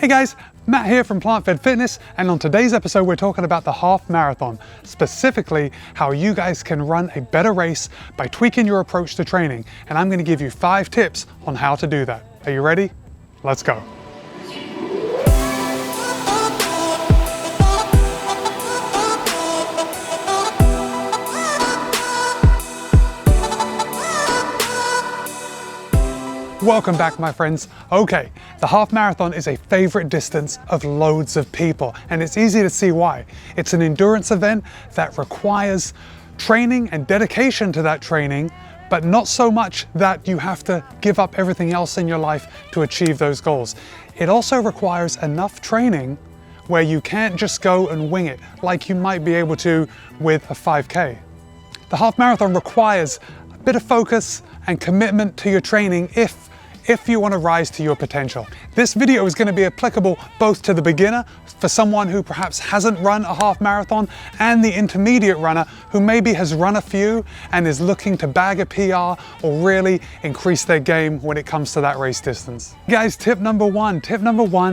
Hey guys, Matt here from Plant Fed Fitness, and on today's episode we're talking about the half marathon, specifically how you guys can run a better race by tweaking your approach to training, and I'm going to give you 5 tips on how to do that. Are you ready? Let's go. Welcome back, my friends. Okay, the half marathon is a favorite distance of loads of people, and it's easy to see why. It's an endurance event that requires training and dedication to that training, but not so much that you have to give up everything else in your life to achieve those goals. It also requires enough training where you can't just go and wing it like you might be able to with a 5K. The half marathon requires a bit of focus and commitment to your training if you want to rise to your potential. This video is going to be applicable both to the beginner, for someone who perhaps hasn't run a half marathon, and the intermediate runner who maybe has run a few and is looking to bag a PR or really increase their game when it comes to that race distance. Guys, tip number one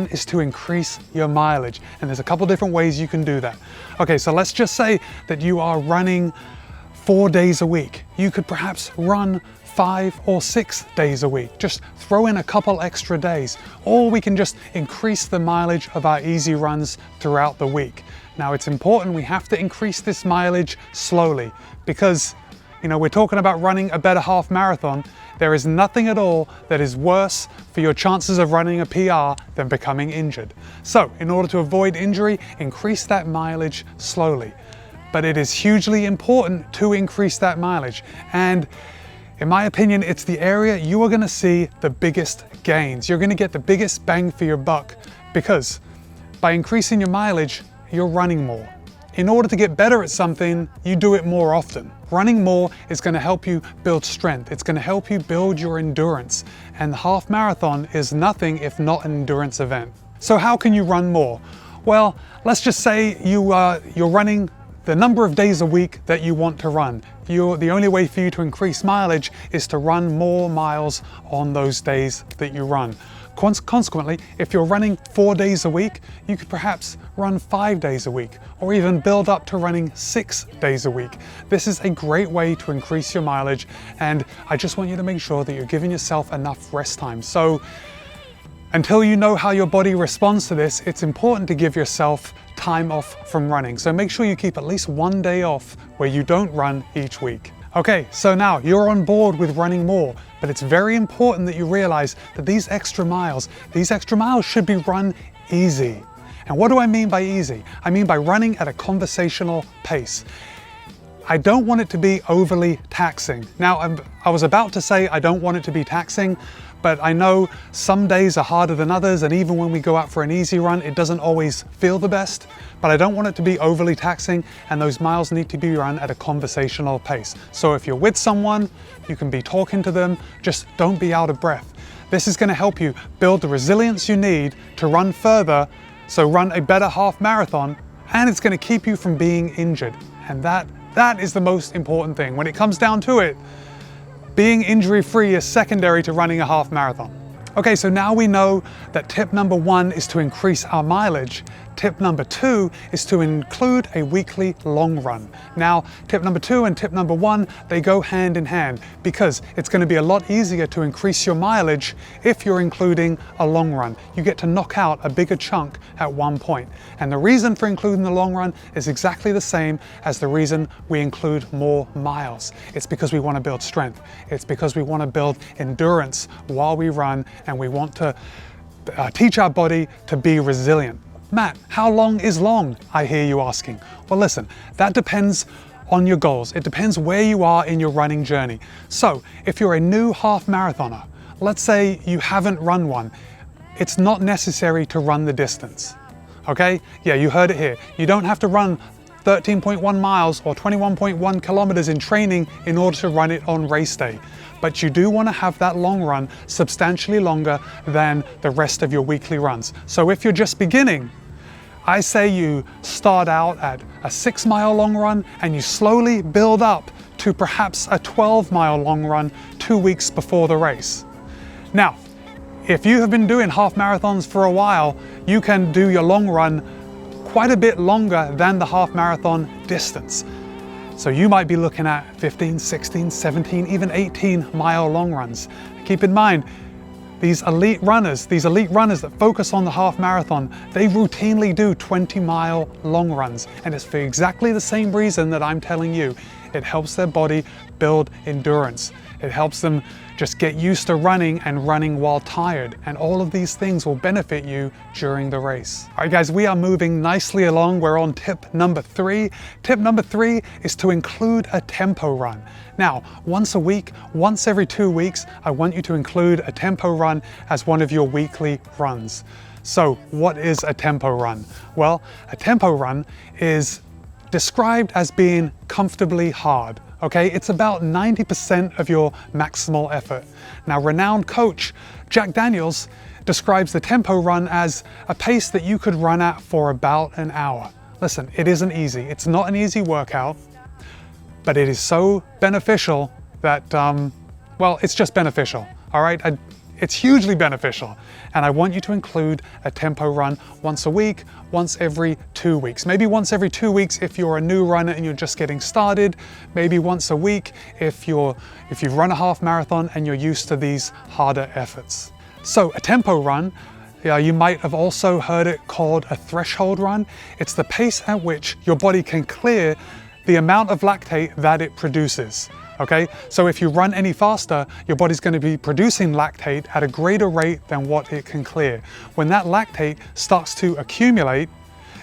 is to increase your mileage, and there's a couple different ways you can do that. Okay, so let's just say that you are running 4 days a week. You could perhaps run 5 or 6 days a week. Just throw in a couple extra days, or we can just increase the mileage of our easy runs throughout the week. Now, it's important we have to increase this mileage slowly because, you know, we're talking about running a better half marathon. There is nothing at all that is worse for your chances of running a PR than becoming injured. So, in order to avoid injury, increase that mileage slowly. But it is hugely important to increase that mileage, and in my opinion, it's the area you are going to see the biggest gains. You're going to get the biggest bang for your buck because by increasing your mileage, you're running more. In order to get better at something, you do it more often. Running more is going to help you build strength. It's going to help you build your endurance. And the half marathon is nothing if not an endurance event. So how can you run more? Well, let's just say you're running the number of days a week that you want to run. The only way for you to increase mileage is to run more miles on those days that you run. Consequently, if you're running 4 days a week, you could perhaps run 5 days a week, or even build up to running 6 days a week. This is a great way to increase your mileage, and I just want you to make sure that you're giving yourself enough rest time. So until you know how your body responds to this, it's important to give yourself time off from running. So make sure you keep at least 1 day off where you don't run each week. Okay, so now you're on board with running more, but it's very important that you realize that these extra miles should be run easy. And what do I mean by easy? I mean by running at a conversational pace. I don't want it to be overly taxing. Now, I was about to say I don't want it to be taxing, but I know some days are harder than others, and even when we go out for an easy run, it doesn't always feel the best. But I don't want it to be overly taxing, and those miles need to be run at a conversational pace. So if you're with someone, you can be talking to them, just don't be out of breath. This is going to help you build the resilience you need to run further, so run a better half marathon, and it's going to keep you from being injured. And that is the most important thing. When it comes down to it, being injury-free is secondary to running a half marathon. Okay, so now we know that tip number 1 is to increase our mileage. Tip number 2 is to include a weekly long run. Now, tip number 2 and tip number 1, they go hand in hand because it's going to be a lot easier to increase your mileage if you're including a long run. You get to knock out a bigger chunk at one point. And the reason for including the long run is exactly the same as the reason we include more miles. It's because we want to build strength. It's because we want to build endurance while we run, and we want to teach our body to be resilient. Matt, how long is long? I hear you asking. Well, listen, that depends on your goals. It depends where you are in your running journey. So if you're a new half marathoner, let's say you haven't run one, it's not necessary to run the distance. Okay? Yeah, you heard it here. You don't have to run 13.1 miles or 21.1 kilometers in training in order to run it on race day. But you do want to have that long run substantially longer than the rest of your weekly runs. So if you're just beginning, I say you start out at a 6-mile long run and you slowly build up to perhaps a 12-mile long run 2 weeks before the race. Now, If you have been doing half marathons for a while, you can do your long run quite a bit longer than the half marathon distance. So you might be looking at 15, 16, 17, even 18-mile long runs. Keep in mind, these elite runners that focus on the half marathon, they routinely do 20-mile long runs. And it's for exactly the same reason that I'm telling you. It helps their body build endurance. It helps them just get used to running and running while tired. And all of these things will benefit you during the race. All right, guys, we are moving nicely along. We're on tip number 3. Tip number 3 is to include a tempo run. Now, once a week, once every 2 weeks, I want you to include a tempo run as one of your weekly runs. So what is a tempo run? Well, a tempo run is described as being comfortably hard. Okay, it's about 90% of your maximal effort. Now, renowned coach Jack Daniels describes the tempo run as a pace that you could run at for about an hour. Listen, it isn't easy. It's not an easy workout, but it is so beneficial that, well, it's just beneficial, all right? It's hugely beneficial. And I want you to include a tempo run once a week, once every 2 weeks. Maybe once every 2 weeks if you're a new runner and you're just getting started. Maybe once a week if you've run a half marathon and you're used to these harder efforts. So a tempo run, you might have also heard it called a threshold run. It's the pace at which your body can clear the amount of lactate that it produces. Okay, so if you run any faster, your body's going to be producing lactate at a greater rate than what it can clear. When that lactate starts to accumulate,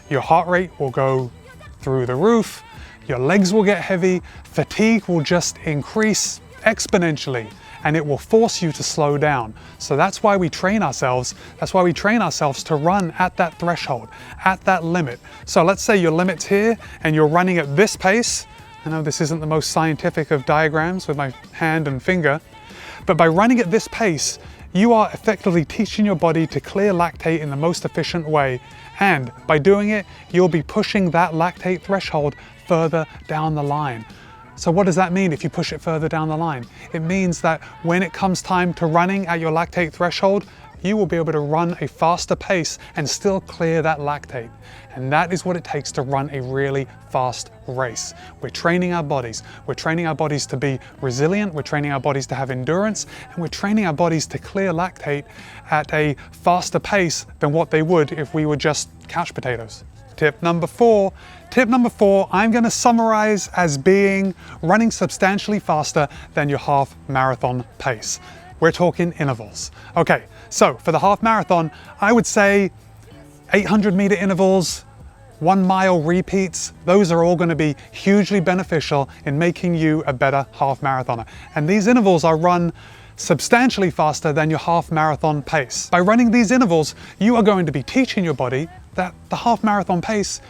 your heart rate will go through the roof, your legs will get heavy, fatigue will just increase exponentially, and it will force you to slow down. So that's why we train ourselves. That's why we train ourselves to run at that threshold, at that limit. So let's say your limit's here and you're running at this pace. I know this isn't the most scientific of diagrams with my hand and finger, but by running at this pace, you are effectively teaching your body to clear lactate in the most efficient way. And by doing it, you'll be pushing that lactate threshold further down the line. So what does that mean if you push it further down the line? It means that when it comes time to running at your lactate threshold, you will be able to run a faster pace and still clear that lactate. And that is what it takes to run a really fast race. We're training our bodies. We're training our bodies to be resilient. We're training our bodies to have endurance. And we're training our bodies to clear lactate at a faster pace than what they would if we were just couch potatoes. Tip number 4. Tip number 4, I'm going to summarize as being running substantially faster than your half marathon pace. We're talking intervals. Okay, so for the half marathon, I would say 800-meter intervals, 1 mile repeats, those are all going to be hugely beneficial in making you a better half marathoner. And these intervals are run substantially faster than your half marathon pace. By running these intervals, you are going to be teaching your body that the half marathon pace,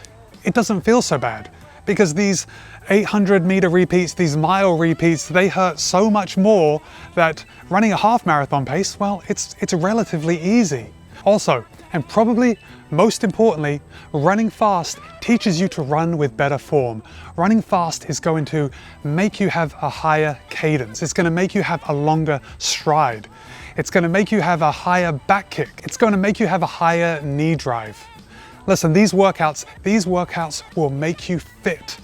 it doesn't feel so bad, because these 800-meter repeats, these mile repeats, they hurt so much more that running a half marathon pace, well, it's relatively easy. Also, and probably most importantly, running fast teaches you to run with better form. Running fast is going to make you have a higher cadence. It's going to make you have a longer stride. It's going to make you have a higher back kick. It's going to make you have a higher knee drive. Listen, these workouts will make you fit.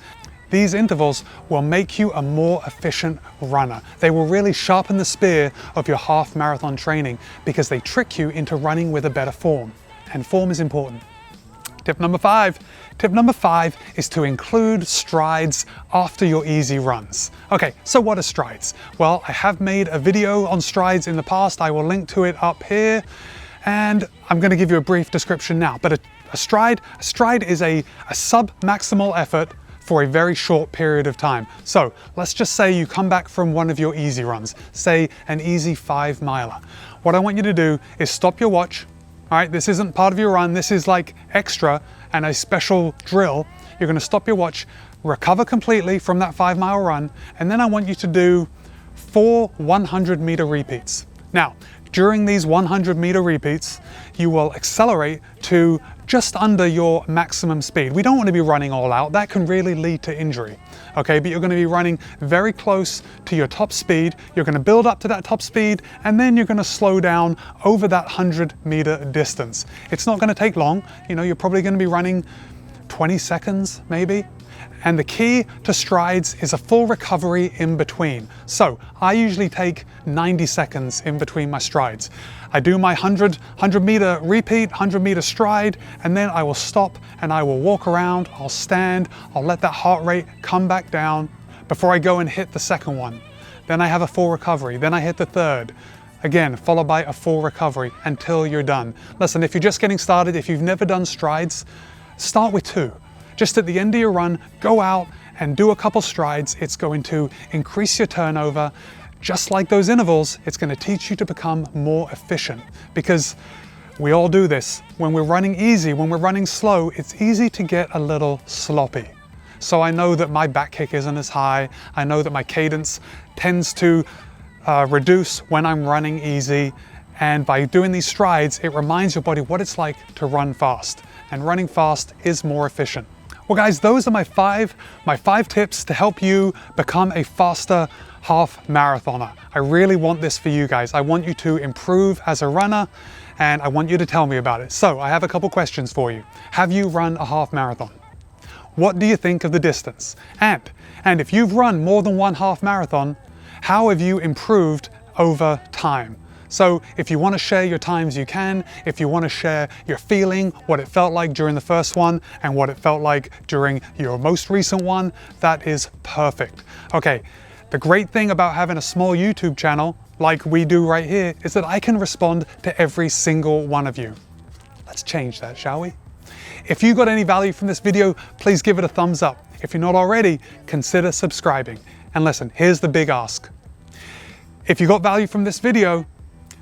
These intervals will make you a more efficient runner. They will really sharpen the spear of your half marathon training because they trick you into running with a better form. And form is important. Tip number 5. Tip number 5 is to include strides after your easy runs. Okay, so what are strides? Well, I have made a video on strides in the past. I will link to it up here. And I'm going to give you a brief description now. But a stride is a sub-maximal effort for a very short period of time. So let's just say you come back from one of your easy runs, say an easy 5-miler. What I want you to do is stop your watch. All right, this isn't part of your run. This is like extra and a special drill. You're going to stop your watch, recover completely from that 5-mile run, and then I want you to do 4 100-meter repeats. Now, During these 100-meter repeats, you will accelerate to just under your maximum speed. We don't want to be running all out. That can really lead to injury. Okay, but you're going to be running very close to your top speed. You're going to build up to that top speed, and then you're going to slow down over that 100-meter distance. It's not going to take long. You know, you're probably going to be running 20 seconds maybe. And the key to strides is a full recovery in between. So I usually take 90 seconds in between my strides. I do my 100-meter repeat, 100-meter stride, and then I will stop and I will walk around, I'll stand, I'll let that heart rate come back down before I go and hit the second one. Then I have a full recovery, then I hit the third. Again, followed by a full recovery until you're done. Listen, if you're just getting started, if you've never done strides, start with 2. Just at the end of your run, go out and do a couple strides. It's going to increase your turnover. Just like those intervals, it's going to teach you to become more efficient, because we all do this. When we're running easy, when we're running slow, it's easy to get a little sloppy. So I know that my back kick isn't as high. I know that my cadence tends to reduce when I'm running easy. And by doing these strides, it reminds your body what it's like to run fast. And running fast is more efficient. Well guys, those are my five tips to help you become a faster half marathoner. I really want this for you guys. I want you to improve as a runner, and I want you to tell me about it. So I have a couple questions for you. Have you run a half marathon? What do you think of the distance? And if you've run more than one half marathon, how have you improved over time? So if you want to share your times, you can. If you want to share your feeling, what it felt like during the first one and what it felt like during your most recent one, that is perfect. Okay, the great thing about having a small YouTube channel like we do right here is that I can respond to every single one of you. Let's change that, shall we? If you got any value from this video, please give it a thumbs up. If you're not already, consider subscribing. And listen, here's the big ask. If you got value from this video,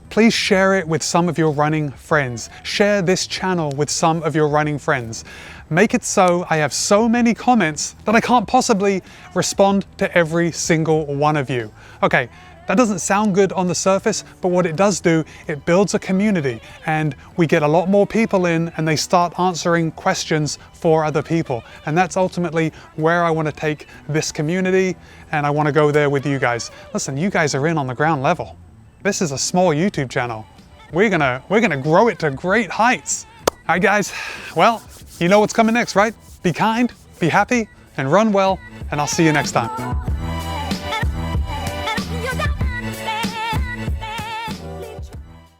please share it with some of your running friends. Share this channel with some of your running friends. Make it so I have so many comments that I can't possibly respond to every single one of you. Okay, that doesn't sound good on the surface, but what it does do, it builds a community, and we get a lot more people in and they start answering questions for other people. And that's ultimately where I want to take this community, and I want to go there with you guys. Listen, you guys are in on the ground level. This is a small YouTube channel. We're gonna grow it to great heights. All right, guys. Well, you know what's coming next, right? Be kind, be happy, and run well, and I'll see you next time.